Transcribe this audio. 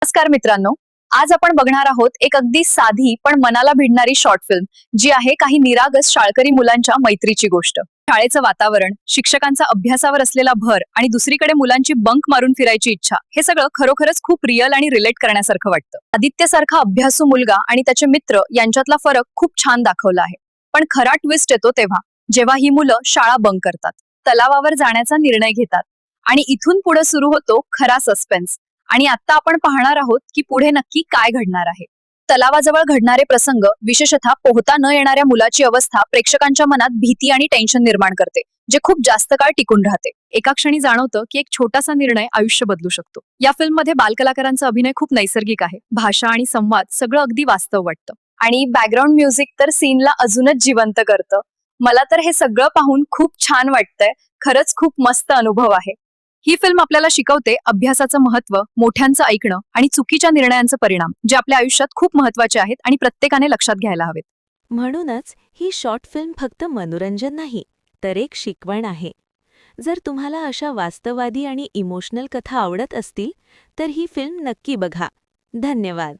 नमस्कार मित्रांनो. आज आपण बघणार आहोत एक अगदी साधी पण मनाला भिडणारी शॉर्ट फिल्म, जी आहे काही निरागस शाळकरी मुलांच्या मैत्रीची गोष्ट. शाळेचं वातावरण, शिक्षकांचा अभ्यासावर असलेला भर आणि दुसरीकडे मुलांची बंक मारून फिरायची इच्छा, हे सगळं खरोखरच खूप रिअल आणि रिलेट करण्यासारखं वाटतं. आदित्यसारखा अभ्यासू मुलगा आणि त्याचे मित्र यांच्यातला फरक खूप छान दाखवला आहे. पण खरा ट्विस्ट येतो तेव्हा, जेव्हा ही मुलं शाळा बंक करतात, तलावावर जाण्याचा निर्णय घेतात आणि इथून पुढे सुरू होतो खरा सस्पेन्स. आणि आता आपण पाहणार आहोत की पुढे नक्की काय घडणार आहे. तलावाजवळ घडणारे प्रसंग, विशेषतः पोहता न येणाऱ्या मुलाची अवस्था, प्रेक्षकांच्या मनात भीती आणि टेन्शन निर्माण करते, जे खूप जास्त काळ टिकून राहते. एका क्षणी जाणवतं की एक छोटासा निर्णय आयुष्य बदलू शकतो. या फिल्ममध्ये बालकलाकारांचा अभिनय खूप नैसर्गिक आहे. भाषा आणि संवाद सगळं अगदी वास्तव वाटतं. आणि बॅकग्राऊंड म्युझिक तर सीनला अजूनच जिवंत करतं. मला तर हे सगळं पाहून खूप छान वाटतंय. खरंच खूप मस्त अनुभव आहे. ही फिल्म आपल्याला शिकवते अभ्यासाचं महत्त्व, मोठ्यांचं ऐकणं आणि चुकीच्या निर्णयांचे परिणाम, जे आपल्या आयुष्यात खूप महत्त्वाचे आहेत आणि प्रत्येकाने लक्षात घ्यायला हवेत. म्हणूनच ही शॉर्ट फिल्म फक्त मनोरंजन नाही, तर एक शिकवण आहे. जर तुम्हाला अशा वास्तववादी आणि इमोशनल कथा आवडत असतील, तर ही फिल्म नक्की बघा. धन्यवाद.